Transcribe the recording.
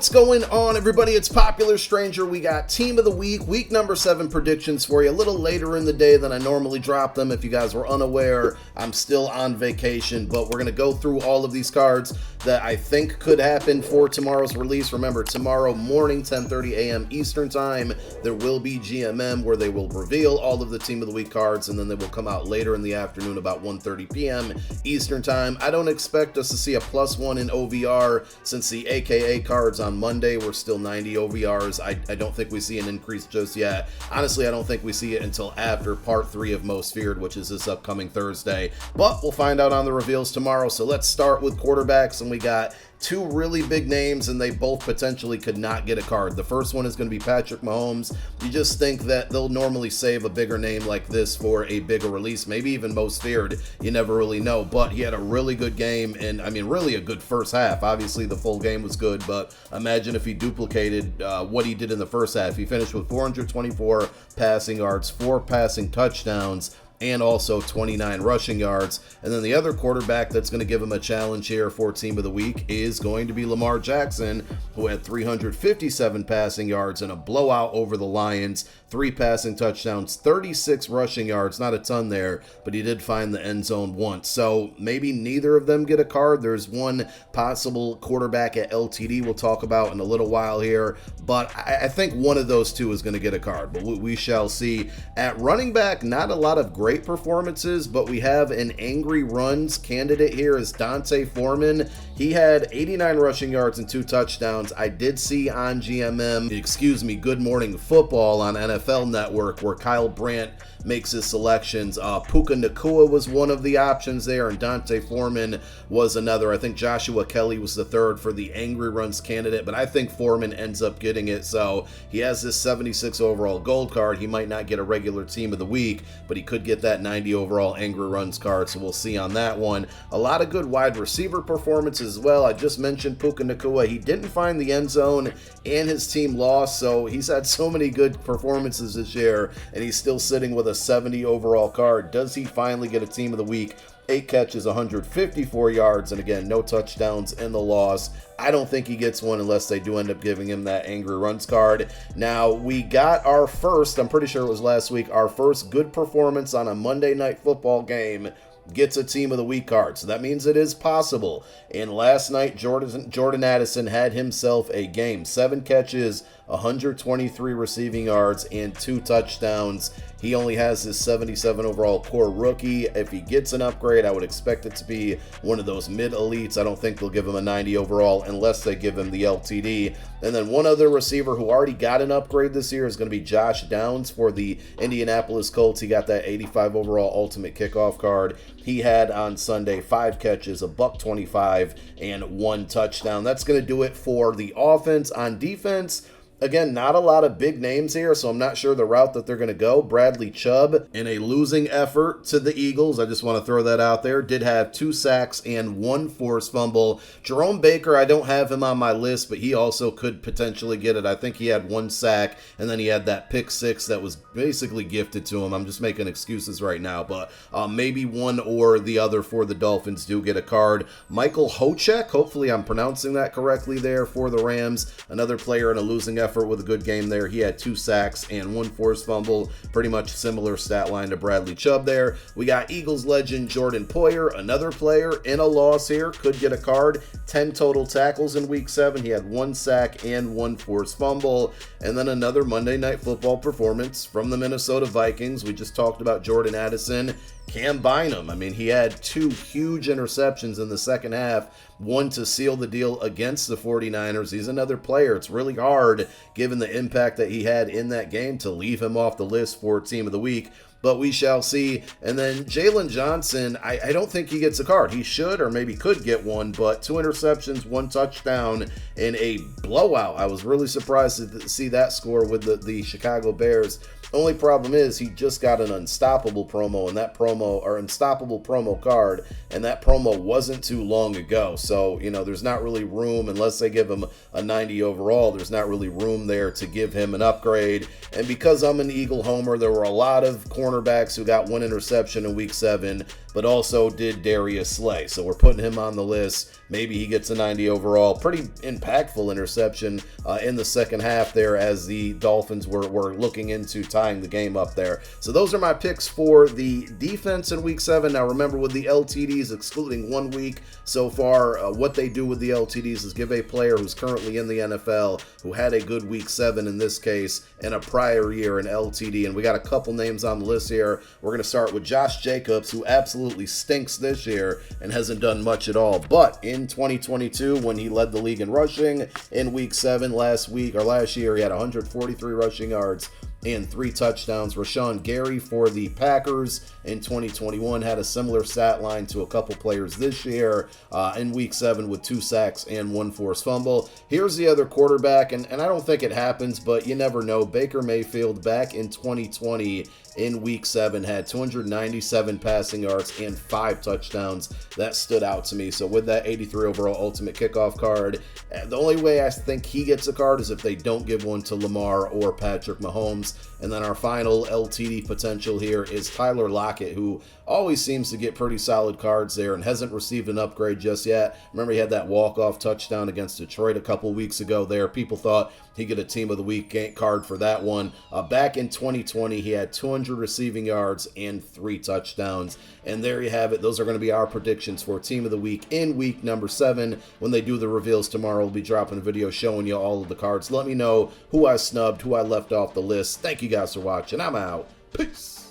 What's going on, everybody? It's Popular Stranger. We got Team of the Week, week number 7 predictions for you a little later in the day than I normally drop them. If you guys were unaware, I'm still on vacation, but we're going to go through all of these cards that I think could happen for tomorrow's release. Remember, tomorrow morning, 10:30 a.m. Eastern Time, there will be GMM where they will reveal all of the Team of the Week cards, and then they will come out later in the afternoon about 1:30 p.m. Eastern Time. I don't expect us to see a +1 in OVR since the AKA cards on Monday were still 90 OVRs. I don't think we see an increase just yet. Honestly, I don't think we see it until after part 3 of Most Feared, which is this upcoming Thursday. But we'll find out on the reveals tomorrow. So let's start with quarterbacks, and we got two really big names, and they both potentially could not get a card. The first one is going to be Patrick Mahomes. You just think that they'll normally save a bigger name like this for a bigger release, maybe even Most Feared. You never really know, but he had a really good game, and I mean really a good first half. Obviously the full game was good, but imagine if he duplicated what he did in the first half. He finished with 424 passing yards, 4 passing touchdowns, and also 29 rushing yards. And then the other quarterback that's going to give him a challenge here for Team of the Week is going to be Lamar Jackson, who had 357 passing yards and a blowout over the Lions, 3 passing touchdowns, 36 rushing yards, not a ton there, but he did find the end zone once. So maybe neither of them get a card. There's one possible quarterback at LTD we'll talk about in a little while here, but I think one of those two is going to get a card, but we shall see. At running back, not a lot of great performances, but we have an angry runs candidate here is Dante Foreman. He had 89 rushing yards and 2 touchdowns. I did see on Good Morning Football on NFL Network where Kyle Brandt makes his selections. Puka Nacua was one of the options there, and Dante Foreman was another. I think Joshua Kelly was the third for the angry runs candidate, but I think Foreman ends up getting it. So he has this 76 overall gold card. He might not get a regular Team of the Week, but he could get that 90 overall angry runs card, so we'll see on that one. A lot of good wide receiver performances as well. I just mentioned Puka Nacua. He didn't find the end zone and his team lost, so he's had so many good performances this year, and he's still sitting with a 70 overall card. Does he finally get a Team of the Week? 8 catches, 154 yards, and again, no touchdowns in the loss. I don't think he gets one unless they do end up giving him that angry runs card. Now, we got our first, I'm pretty sure it was last week, our first good performance on a Monday Night Football game gets a Team of the Week card. So that means it is possible. And last night, Jordan Addison had himself a game. 7 catches, 123 receiving yards, and 2 touchdowns. He only has his 77 overall core rookie. If he gets an upgrade, I would expect it to be one of those mid-elites. I don't think they'll give him a 90 overall unless they give him the LTD. And then one other receiver who already got an upgrade this year is going to be Josh Downs for the Indianapolis Colts. He got that 85 overall ultimate kickoff card. He had on Sunday 5 catches, a $125, and 1 touchdown. That's going to do it for the offense. On defense, again, not a lot of big names here, so I'm not sure the route that they're going to go. Bradley Chubb, in a losing effort to the Eagles, I just want to throw that out there, did have 2 sacks and 1 forced fumble. Jerome Baker, I don't have him on my list, but he also could potentially get it. I think he had 1 sack, and then he had that pick 6 that was basically gifted to him. I'm just making excuses right now, but maybe one or the other for the Dolphins do get a card. Michael Hochek, hopefully I'm pronouncing that correctly there for the Rams, another player in a losing effort with a good game there. He had 2 sacks and 1 forced fumble. Pretty much similar stat line to Bradley Chubb there. We got Eagles legend Jordan Poyer, another player in a loss here, could get a card. 10 total tackles in week 7. He had 1 sack and 1 forced fumble. And then another Monday Night Football performance from the Minnesota Vikings. We just talked about Jordan Addison. Cam Bynum, I mean, he had 2 huge interceptions in the second half, one to seal the deal against the 49ers. He's another player. It's really hard, given the impact that he had in that game, to leave him off the list for Team of the Week. But we shall see. And then Jalen Johnson, I don't think he gets a card. He should or maybe could get one, but 2 interceptions, 1 touchdown, and a blowout. I was really surprised to see that score with the Chicago Bears. Only problem is he just got an unstoppable promo, and that promo, or unstoppable promo card, and that promo wasn't too long ago. So, you know, there's not really room, unless they give him a 90 overall, there's not really room there to give him an upgrade. And because I'm an Eagle homer, there were a lot of cornerbacks who got 1 interception in week 7. but also did Darius slay. So we're putting him on the list. Maybe he gets a 90 overall. Pretty impactful interception in the second half there as the Dolphins were looking into tying the game up there. So those are my picks for the defense in week 7. Now remember, with the LTDs, excluding 1 week so far, what they do with the LTDs is give a player who's currently in the NFL, who had a good week 7 in this case, and a prior year an LTD. And we got a couple names on the list here. We're going to start with Josh Jacobs, who absolutely stinks this year and hasn't done much at all. But in 2022, when he led the league in rushing in week 7 last year, he had 143 rushing yards and 3 touchdowns. Rashawn Gary for the Packers in 2021 had a similar stat line to a couple players this year in week 7 with 2 sacks and 1 forced fumble. Here's the other quarterback, and I don't think it happens, but you never know. Baker Mayfield back in 2020 in week 7 had 297 passing yards and 5 touchdowns. That stood out to me. So with that 83 overall ultimate kickoff card, the only way I think he gets a card is if they don't give one to Lamar or Patrick Mahomes. And then our final LTD potential here is Tyler Lockett, who always seems to get pretty solid cards there and hasn't received an upgrade just yet. Remember, he had that walk-off touchdown against Detroit a couple weeks ago there. People thought he'd get a Team of the Week card for that one. Back in 2020, he had 200 receiving yards and 3 touchdowns. And there you have it. Those are going to be our predictions for Team of the Week in week number 7. When they do the reveals tomorrow, we'll be dropping a video showing you all of the cards. Let me know who I snubbed, who I left off the list. Thank you guys for watching. I'm out. Peace.